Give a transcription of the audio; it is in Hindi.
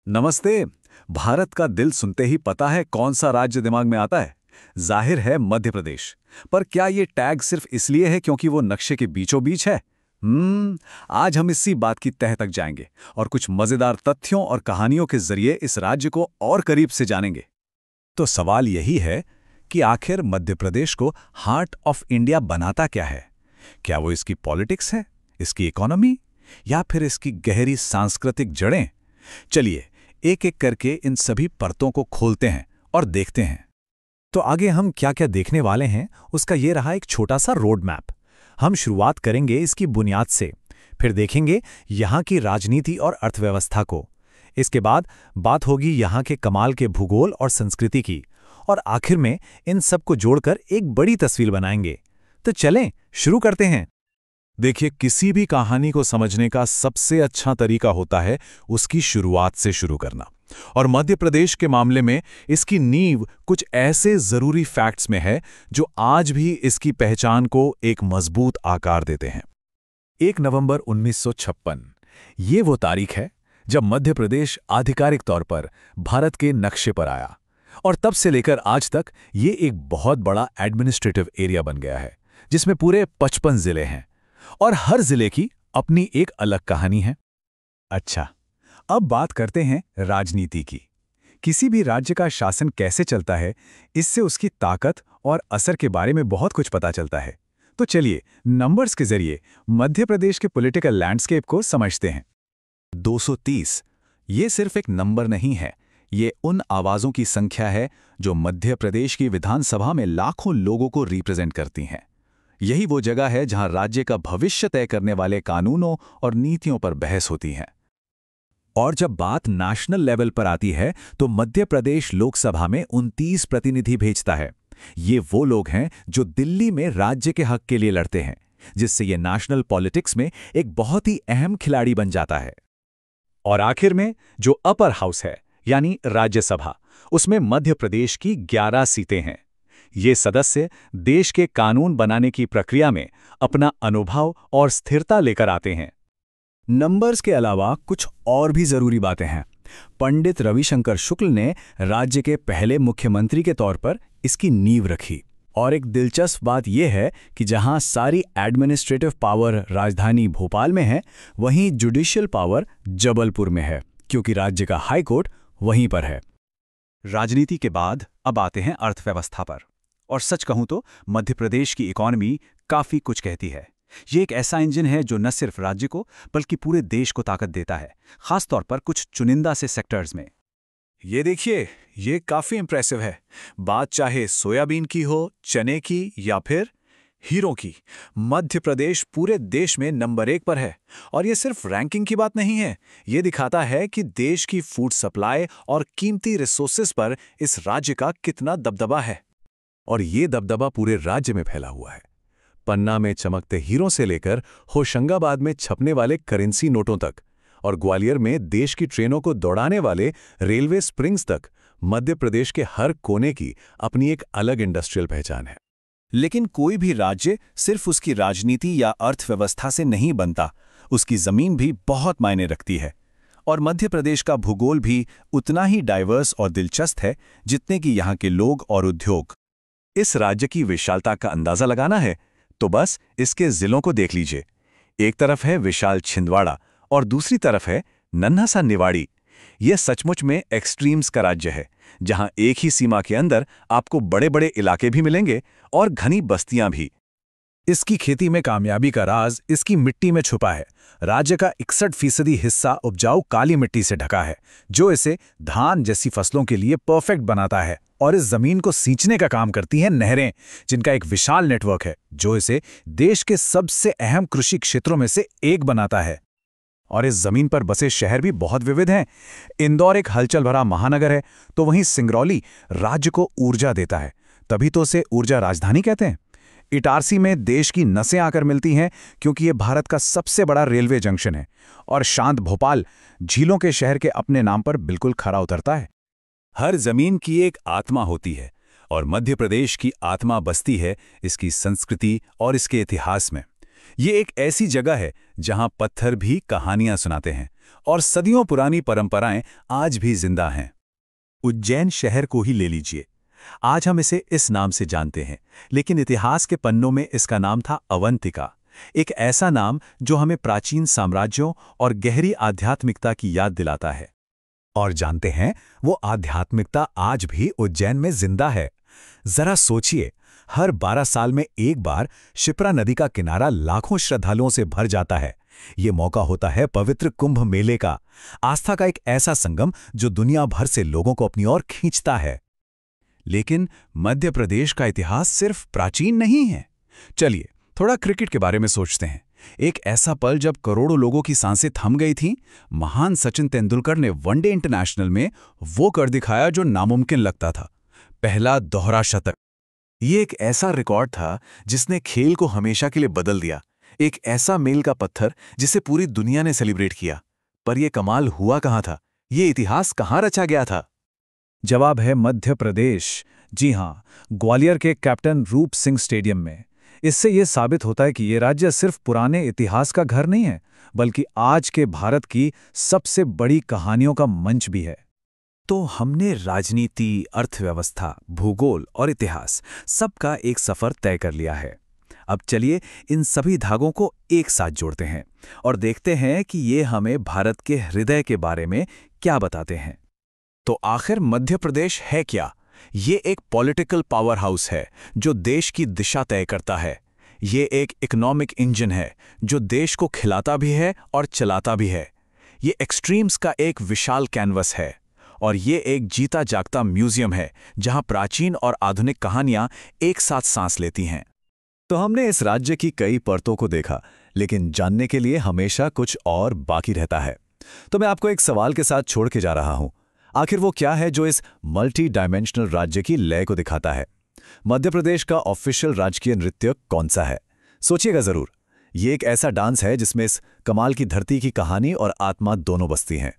नमस्ते। भारत का दिल सुनते ही पता है कौन सा राज्य दिमाग में आता है। जाहिर है मध्य प्रदेश। पर क्या ये टैग सिर्फ इसलिए है क्योंकि वो नक्शे के बीचों बीच है? आज हम इसी बात की तह तक जाएंगे और कुछ मजेदार तथ्यों और कहानियों के जरिए इस राज्य को और करीब से जानेंगे। तो सवाल यही है कि आखिर मध्य प्रदेश को हार्ट ऑफ इंडिया बनाता क्या है? क्या वो इसकी पॉलिटिक्स है, इसकी इकोनॉमी, या फिर इसकी गहरी सांस्कृतिक जड़ें? चलिए एक एक करके इन सभी परतों को खोलते हैं और देखते हैं। तो आगे हम क्या क्या देखने वाले हैं उसका ये रहा एक छोटा सा रोड मैप। हम शुरुआत करेंगे इसकी बुनियाद से, फिर देखेंगे यहाँ की राजनीति और अर्थव्यवस्था को। इसके बाद बात होगी यहाँ के कमाल के भूगोल और संस्कृति की, और आखिर में इन सब को जोड़कर एक बड़ी तस्वीर बनाएंगे। तो चलें शुरू करते हैं। देखिए, किसी भी कहानी को समझने का सबसे अच्छा तरीका होता है उसकी शुरुआत से शुरू करना। और मध्य प्रदेश के मामले में इसकी नींव कुछ ऐसे जरूरी फैक्ट्स में है जो आज भी इसकी पहचान को एक मजबूत आकार देते हैं। 1 नवंबर 1956 ये वो तारीख है जब मध्य प्रदेश आधिकारिक तौर पर भारत के नक्शे पर आया, और तब से लेकर आज तक ये एक बहुत बड़ा एडमिनिस्ट्रेटिव एरिया बन गया है जिसमें पूरे 55 जिले हैं और हर जिले की अपनी एक अलग कहानी है। अच्छा, अब बात करते हैं राजनीति की। किसी भी राज्य का शासन कैसे चलता है, इससे उसकी ताकत और असर के बारे में बहुत कुछ पता चलता है। तो चलिए नंबर्स के जरिए मध्य प्रदेश के पॉलिटिकल लैंडस्केप को समझते हैं। 230 ये सिर्फ एक नंबर नहीं है, ये उन आवाज़ों की संख्या है जो मध्य प्रदेश की विधानसभा में लाखों लोगों को रिप्रेजेंट करती हैं। यही वो जगह है जहां राज्य का भविष्य तय करने वाले कानूनों और नीतियों पर बहस होती है। और जब बात नेशनल लेवल पर आती है तो मध्य प्रदेश लोकसभा में 29 प्रतिनिधि भेजता है। ये वो लोग हैं जो दिल्ली में राज्य के हक के लिए लड़ते हैं, जिससे ये नेशनल पॉलिटिक्स में एक बहुत ही अहम खिलाड़ी बन जाता है। और आखिर में जो अपर हाउस है यानी राज्यसभा, उसमें मध्य प्रदेश की 11 सीटें हैं। ये सदस्य देश के कानून बनाने की प्रक्रिया में अपना अनुभव और स्थिरता लेकर आते हैं। नंबर्स के अलावा कुछ और भी जरूरी बातें हैं। पंडित रविशंकर शुक्ल ने राज्य के पहले मुख्यमंत्री के तौर पर इसकी नींव रखी। और एक दिलचस्प बात यह है कि जहां सारी एडमिनिस्ट्रेटिव पावर राजधानी भोपाल में है, वहीं जुडिशियल पावर जबलपुर में है, क्योंकि राज्य का हाई कोर्ट वहीं पर है। राजनीति के बाद अब आते हैं अर्थव्यवस्था पर। और सच कहूं तो मध्य प्रदेश की इकोनॉमी काफी कुछ कहती है। ये एक ऐसा इंजन है जो न सिर्फ राज्य को बल्कि पूरे देश को ताकत देता है, खासतौर पर कुछ चुनिंदा से सेक्टर्स में। ये देखिए, ये काफी इंप्रेसिव है। बात चाहे सोयाबीन की हो, चने की, या फिर हीरों की, मध्य प्रदेश पूरे देश में नंबर 1 पर है। और ये सिर्फ रैंकिंग की बात नहीं है, ये दिखाता है कि देश की फूड सप्लाई और कीमती रिसोर्सेज पर इस राज्य का कितना दबदबा है। और ये दबदबा पूरे राज्य में फैला हुआ है। पन्ना में चमकते हीरों से लेकर होशंगाबाद में छपने वाले करेंसी नोटों तक, और ग्वालियर में देश की ट्रेनों को दौड़ाने वाले रेलवे स्प्रिंग्स तक, मध्य प्रदेश के हर कोने की अपनी एक अलग इंडस्ट्रियल पहचान है। लेकिन कोई भी राज्य सिर्फ उसकी राजनीति या अर्थव्यवस्था से नहीं बनता, उसकी जमीन भी बहुत मायने रखती है। और मध्य प्रदेश का भूगोल भी उतना ही डाइवर्स और दिलचस्प है जितने कि यहाँ के लोग और उद्योग। इस राज्य की विशालता का अंदाजा लगाना है तो बस इसके जिलों को देख लीजिए। एक तरफ है विशाल छिंदवाड़ा और दूसरी तरफ है नन्हा सा निवाड़ी। यह सचमुच में एक्सट्रीम्स का राज्य है, जहां एक ही सीमा के अंदर आपको बड़े बड़े इलाके भी मिलेंगे और घनी बस्तियां भी। इसकी खेती में कामयाबी का राज इसकी मिट्टी में छुपा है। राज्य का 61% हिस्सा उपजाऊ काली मिट्टी से ढका है, जो इसे धान जैसी फसलों के लिए परफेक्ट बनाता है। और इस जमीन को सींचने का काम करती हैं नहरें, जिनका एक विशाल नेटवर्क है, जो इसे देश के सबसे अहम कृषि क्षेत्रों में से एक बनाता है। और इस जमीन पर बसे शहर भी बहुत विविध हैं। इंदौर एक हलचल भरा महानगर है, तो वहीं सिंगरौली राज्य को ऊर्जा देता है, तभी तो उसे ऊर्जा राजधानी कहते हैं। इटारसी में देश की नसें आकर मिलती हैं, क्योंकि ये भारत का सबसे बड़ा रेलवे जंक्शन है। और शांत भोपाल झीलों के शहर के अपने नाम पर बिल्कुल खरा उतरता है। हर जमीन की एक आत्मा होती है, और मध्य प्रदेश की आत्मा बसती है इसकी संस्कृति और इसके इतिहास में। ये एक ऐसी जगह है जहां पत्थर भी कहानियां सुनाते हैं और सदियों पुरानी परंपराएं आज भी जिंदा हैं। उज्जैन शहर को ही ले लीजिए। आज हम इसे इस नाम से जानते हैं, लेकिन इतिहास के पन्नों में इसका नाम था अवंतिका। एक ऐसा नाम जो हमें प्राचीन साम्राज्यों और गहरी आध्यात्मिकता की याद दिलाता है। और जानते हैं, वो आध्यात्मिकता आज भी उज्जैन में जिंदा है। जरा सोचिए, हर 12 साल में एक बार शिप्रा नदी का किनारा लाखों श्रद्धालुओं से भर जाता है। ये मौका होता है पवित्र कुंभ मेले का, आस्था का एक ऐसा संगम जो दुनिया भर से लोगों को अपनी ओर खींचता है। लेकिन मध्य प्रदेश का इतिहास सिर्फ प्राचीन नहीं है। चलिए थोड़ा क्रिकेट के बारे में सोचते हैं। एक ऐसा पल जब करोड़ों लोगों की सांसें थम गई थीं, महान सचिन तेंदुलकर ने वनडे इंटरनेशनल में वो कर दिखाया जो नामुमकिन लगता था, पहला दोहरा शतक। ये एक ऐसा रिकॉर्ड था जिसने खेल को हमेशा के लिए बदल दिया, एक ऐसा मील का पत्थर जिसे पूरी दुनिया ने सेलिब्रेट किया। पर यह कमाल हुआ कहाँ था? ये इतिहास कहाँ रचा गया था? जवाब है मध्य प्रदेश। जी हाँ, ग्वालियर के कैप्टन रूप सिंह स्टेडियम में। इससे यह साबित होता है कि ये राज्य सिर्फ पुराने इतिहास का घर नहीं है, बल्कि आज के भारत की सबसे बड़ी कहानियों का मंच भी है। तो हमने राजनीति, अर्थव्यवस्था, भूगोल और इतिहास सबका एक सफर तय कर लिया है। अब चलिए इन सभी धागों को एक साथ जोड़ते हैं और देखते हैं कि ये हमें भारत के हृदय के बारे में क्या बताते हैं। तो आखिर मध्य प्रदेश है क्या? ये एक पॉलिटिकल पावर हाउस है जो देश की दिशा तय करता है। ये एक इकोनॉमिक इंजन है जो देश को खिलाता भी है और चलाता भी है। ये एक्सट्रीम्स का एक विशाल कैनवस है और ये एक जीता जागता म्यूजियम है जहां प्राचीन और आधुनिक कहानियां एक साथ सांस लेती हैं। तो हमने इस राज्य की कई परतों को देखा, लेकिन जानने के लिए हमेशा कुछ और बाकी रहता है। तो मैं आपको एक सवाल के साथ छोड़ के जा रहा हूं। आखिर वो क्या है जो इस मल्टी डायमेंशनल राज्य की लय को दिखाता है? मध्य प्रदेश का ऑफिशियल राजकीय नृत्य कौन सा है? सोचिएगा जरूर। ये एक ऐसा डांस है जिसमें इस कमाल की धरती की कहानी और आत्मा दोनों बसती हैं।